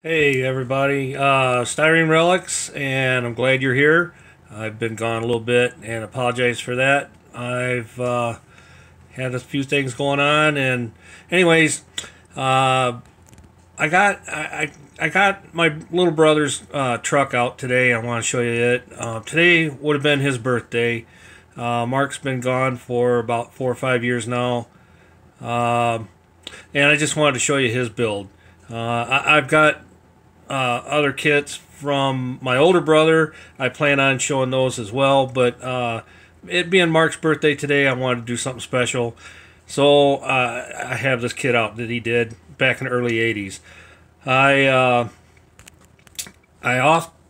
Hey everybody, Styrene Relics, and I'm glad you're here. I've been gone a little bit and apologize for that. I've had a few things going on, and anyways, uh, I got my little brother's truck out today. I want to show you it. Today would have been his birthday. Mark's been gone for about 4 or 5 years now, um, and I just wanted to show you his build. I've got other kits from my older brother. I plan on showing those as well, but it being Mark's birthday today, I wanted to do something special. So I have this kit out that he did back in the early 80s. I uh,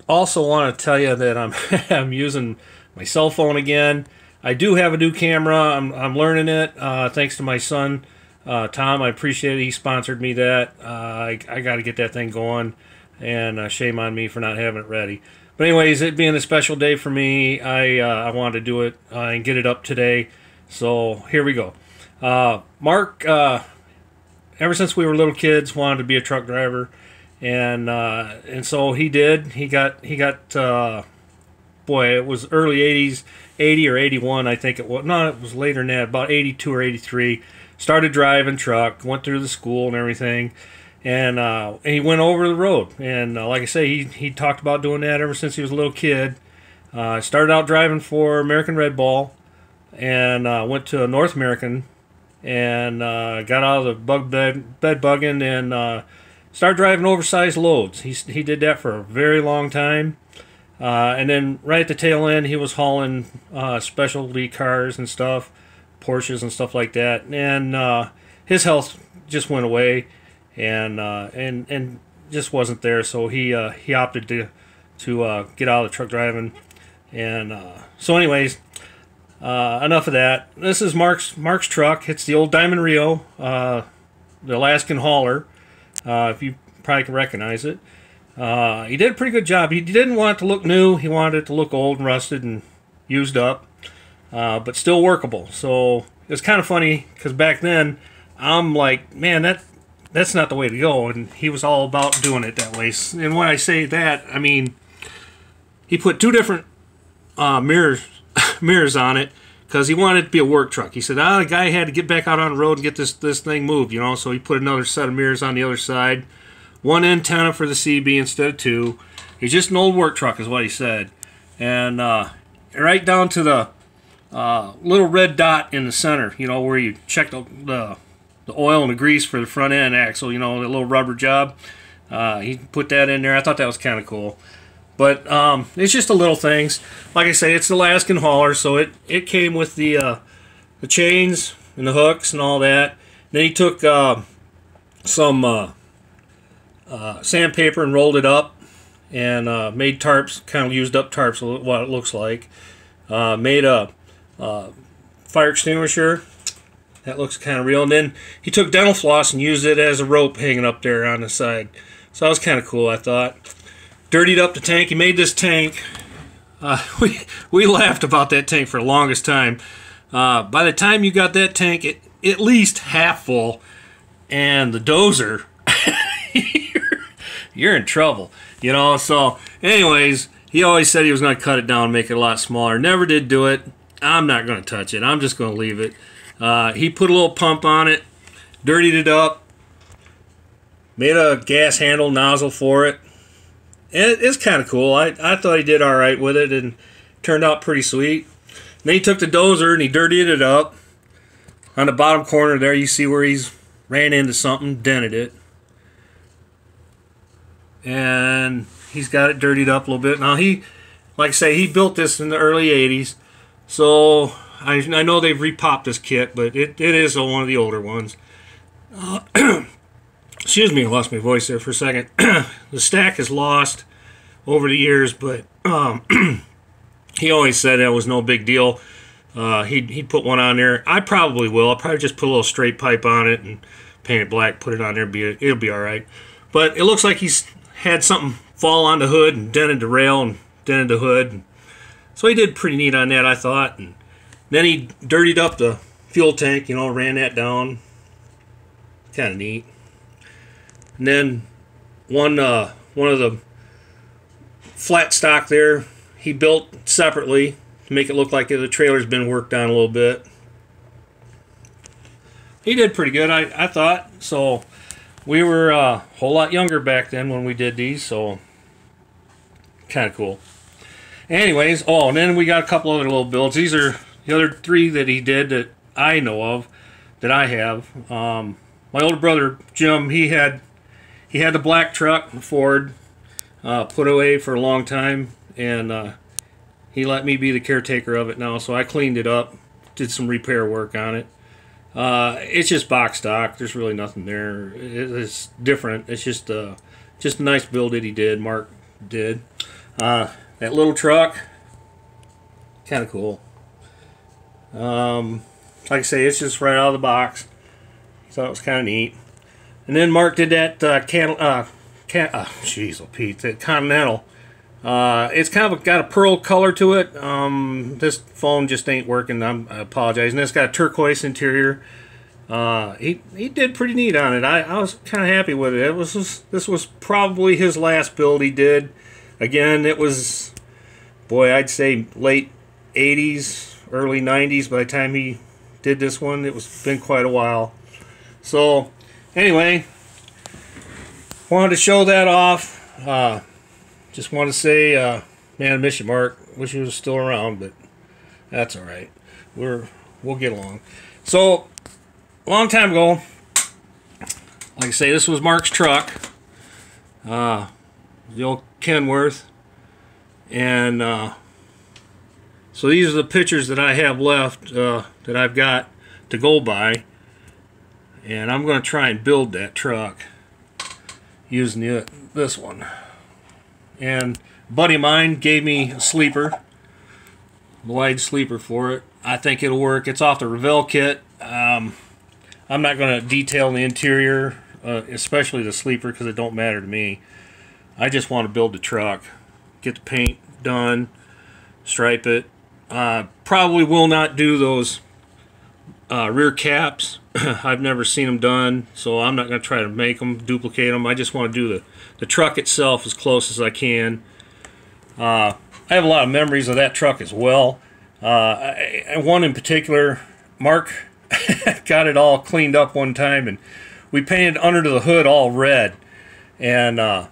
also want to tell you that I'm I'm using my cell phone again. I do have a new camera. I'm learning it thanks to my son Tom. I appreciate it. He sponsored me that. I got to get that thing going, and shame on me for not having it ready. But anyways, it being a special day for me, I wanted to do it and get it up today. So here we go. Mark, ever since we were little kids, wanted to be a truck driver, and so he did. He got boy, it was early 80s, 80 or 81, I think it was. No, it was later than that, about 82 or 83. Started driving truck, went through the school and everything, and he went over the road. And like I say, he talked about doing that ever since he was a little kid. Started out driving for American Red Ball, and went to North American, and got out of the bed bugging, and started driving oversized loads. He did that for a very long time. And then right at the tail end, he was hauling specialty cars and stuff, Porsches and stuff like that. And his health just went away, and just wasn't there. So he opted to get out of the truck driving. And so, anyways, enough of that. This is Mark's truck. It's the old Diamond Rio, the Alaskan hauler. If you probably can recognize it. He did a pretty good job. He didn't want it to look new. He wanted it to look old and rusted and used up, but still workable. So it's kind of funny because back then I'm like, man, that's not the way to go. And he was all about doing it that way. And when I say that, I mean he put two different mirrors on it because he wanted it to be a work truck. He said, the guy had to get back out on the road and get this thing moved, So he put another set of mirrors on the other side. One antenna for the CB instead of two. He's just an old work truck, is what he said. And right down to the little red dot in the center, where you check the oil and the grease for the front end axle, the little rubber job. He put that in there. I thought that was kind of cool. But it's just the little things. Like I say, it's the Alaskan hauler, so it came with the chains and the hooks and all that. Then he took some sandpaper and rolled it up, and made tarps, kind of used up tarps, what it looks like. Made a fire extinguisher that looks kind of real, and then he took dental floss and used it as a rope hanging up there on the side. So that was kind of cool, I thought. Dirtied up the tank. He made this tank. We laughed about that tank for the longest time. By the time you got that tank at least half full, and the Dozer, you're in trouble, So, anyways, he always said he was going to cut it down and make it a lot smaller. Never did do it. I'm not going to touch it. I'm just going to leave it. He put a little pump on it, dirtied it up, made a gas handle nozzle for it. It's kind of cool. I thought he did all right with it, and turned out pretty sweet. And then he took the Dozer and he dirtied it up. On the bottom corner there, you see where he's ran into something, dented it. And he's got it dirtied up a little bit. Now, like I say, he built this in the early 80s. So I know they've repopped this kit, but it is one of the older ones. Excuse me, I lost my voice there for a second. The stack is lost over the years, but he always said that was no big deal. He'd put one on there. I probably will. I'll probably just put a little straight pipe on it and paint it black, put it on there. It'll be all right. But it looks like he's had something fall on the hood and dented the rail and dented the hood. So he did pretty neat on that, I thought. And then he dirtied up the fuel tank, ran that down. Kind of neat. And then one of the flat stock there he built separately to make it look like the trailer's been worked on a little bit. He did pretty good, I thought. So we were a whole lot younger back then when we did these, so kind of cool. Anyways, oh, and then we got a couple other little builds. These are the other 3 that he did that I know of, that I have. My older brother Jim, he had the black truck, Ford, put away for a long time, and he let me be the caretaker of it now. So I cleaned it up, did some repair work on it. It's just box stock. There's really nothing there. It's different. It's just a nice build that he did. Mark did. That little truck, kind of cool. Like I say, it's just right out of the box. Thought it was kind of neat. And then Mark did that that Continental. It's kind of got a pearl color to it. This phone just ain't working. I apologize. And it's got a turquoise interior. He did pretty neat on it. I was kind of happy with it. This was probably his last build he did. Again, it was, boy, I'd say late 80s, early 90s by the time he did this one. It was been quite a while. So anyway, wanted to show that off. Just want to say, man, I miss you, Mark. Wish he was still around, but that's all right. We'll get along. So, a long time ago, like I say, this was Mark's truck, the old Kenworth, and so these are the pictures that I have left that I've got to go by, and I'm going to try and build that truck using this one. And a buddy of mine gave me a sleeper, wide sleeper for it. I think it'll work. It's off the Revell kit. I'm not going to detail the interior, especially the sleeper, because it don't matter to me. I just want to build the truck, get the paint done, stripe it. Probably will not do those rear caps. I've never seen them done, so I'm not going to try to make them, duplicate them. I just want to do the truck itself as close as I can. I have a lot of memories of that truck as well. One in particular, Mark got it all cleaned up one time, and we painted under the hood all red. And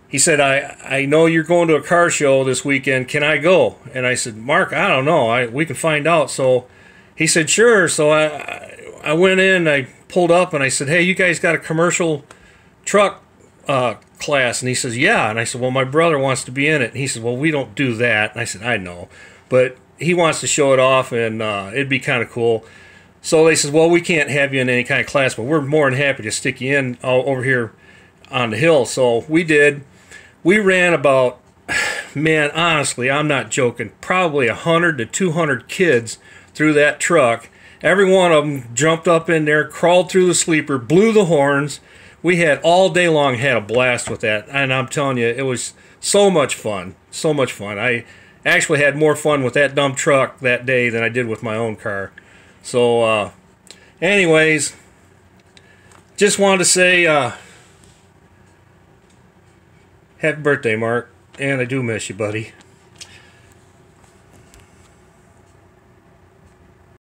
he said, I know you're going to a car show this weekend. Can I go? And I said, Mark, I don't know. We can find out. So he said, sure. So I went in, I pulled up, and I said, hey, you guys got a commercial truck class? And he says, yeah. And I said, well, my brother wants to be in it. And he said, well, we don't do that. And I said, I know. But he wants to show it off, and it'd be kind of cool. So they said, well, we can't have you in any kind of class, but we're more than happy to stick you in over here on the hill. So we did. We ran about, man, honestly, I'm not joking, probably 100 to 200 kids through that truck. Every one of them jumped up in there, crawled through the sleeper, blew the horns. We had all day long, had a blast with that. And I'm telling you, it was so much fun. So much fun. I actually had more fun with that dumb truck that day than I did with my own car. So, anyways, just wanted to say, happy birthday, Mark. And I do miss you, buddy.